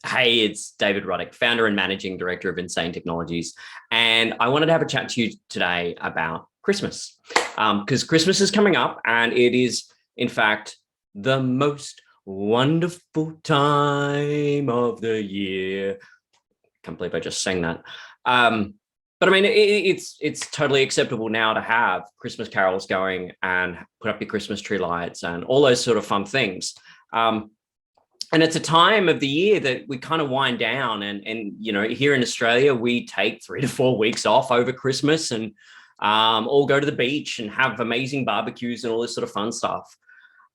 Hey, it's David Ruddick, founder and managing director of Insane Technologies. And I wanted to have a chat to you today about Christmas because Christmas is coming up and it is, in fact, the most wonderful time of the year. Can't believe I just sang that. But I mean, it's totally acceptable now to have Christmas carols going and put up your Christmas tree lights and all those sort of fun things. Um, and it's a time of the year that we kind of wind down and here in Australia we take 3 to 4 weeks off over Christmas and all go to the beach and have amazing barbecues and all this sort of fun stuff.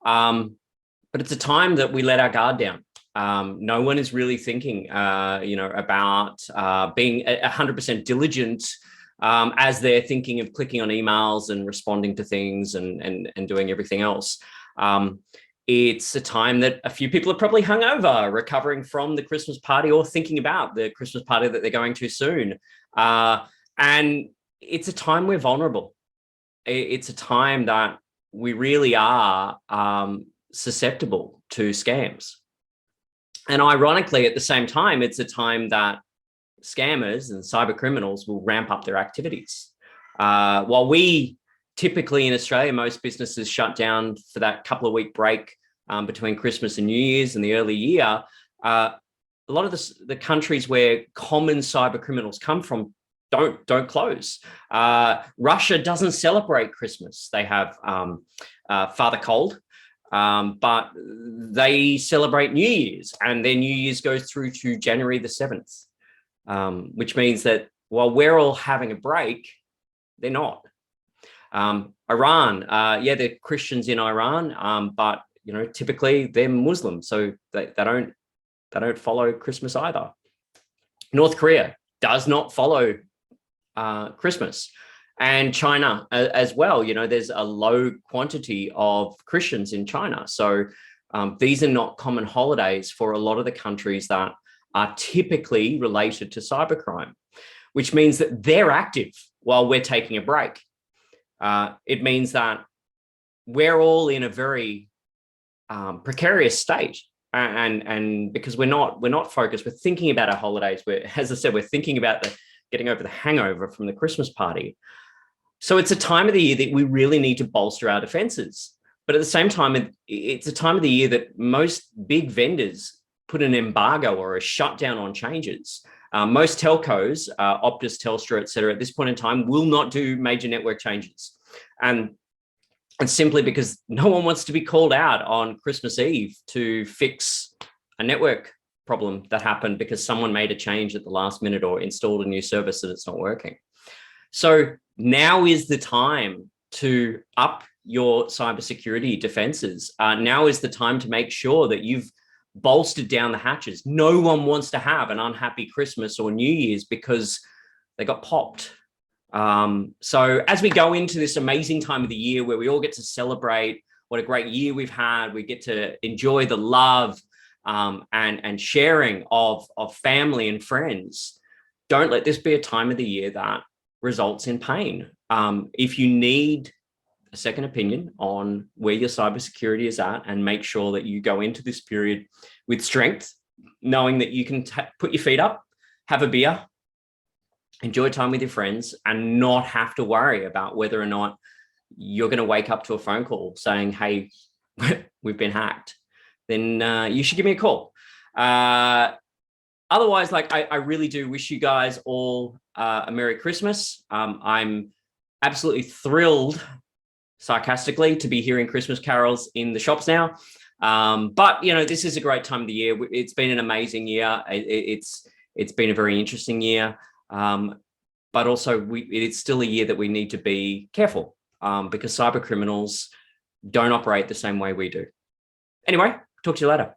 But it's a time that we let our guard down. No one is really thinking about being 100% diligent as they're thinking of clicking on emails and responding to things and doing everything else. It's a time that a few people are probably hungover, recovering from the Christmas party or thinking about the Christmas party that they're going to soon. And it's a time we're vulnerable. It's a time that we really are susceptible to scams. And ironically, at the same time, it's a time that scammers and cyber criminals will ramp up their activities. While we typically in Australia, most businesses shut down for that couple of week break between Christmas and New Year's and the early year. A lot of the countries where common cyber criminals come from don't close. Russia doesn't celebrate Christmas. They have Father Cold, but they celebrate New Year's, and their New Year's goes through to January the 7th, which means that while we're all having a break, they're not. Iran, they're Christians in Iran, but typically they're Muslim, so they don't follow Christmas either. North Korea does not follow Christmas, and China as well. There's a low quantity of Christians in China, so these are not common holidays for a lot of the countries that are typically related to cybercrime, which means that they're active while we're taking a break. It means that we're all in a very precarious state, and because we're not focused, we're thinking about our holidays. As I said, we're thinking about getting over the hangover from the Christmas party. So it's a time of the year that we really need to bolster our defenses. But at the same time, it's a time of the year that most big vendors put an embargo or a shutdown on changes. Most telcos, Optus, Telstra, et cetera, at this point in time will not do major network changes. And simply because no one wants to be called out on Christmas Eve to fix a network problem that happened because someone made a change at the last minute or installed a new service that it's not working. So now is the time to up your cybersecurity defenses. Now is the time to make sure that you've bolstered down the hatches. No one wants to have an unhappy Christmas or New Year's because they got popped. So as we go into this amazing time of the year where we all get to celebrate what a great year we've had, we get to enjoy the love and sharing of family and friends. Don't let this be a time of the year that results in pain. If you need a second opinion on where your cybersecurity is at, and make sure that you go into this period with strength, knowing that you can put your feet up, have a beer, enjoy time with your friends, and not have to worry about whether or not you're going to wake up to a phone call saying, hey, we've been hacked, then you should give me a call. Otherwise, I really do wish you guys all a Merry Christmas. I'm absolutely thrilled, sarcastically, to be hearing Christmas carols in the shops now. But this is a great time of the year. It's been an amazing year. It's been a very interesting year. But also it's still a year that we need to be careful because cyber criminals don't operate the same way we do. Anyway, talk to you later.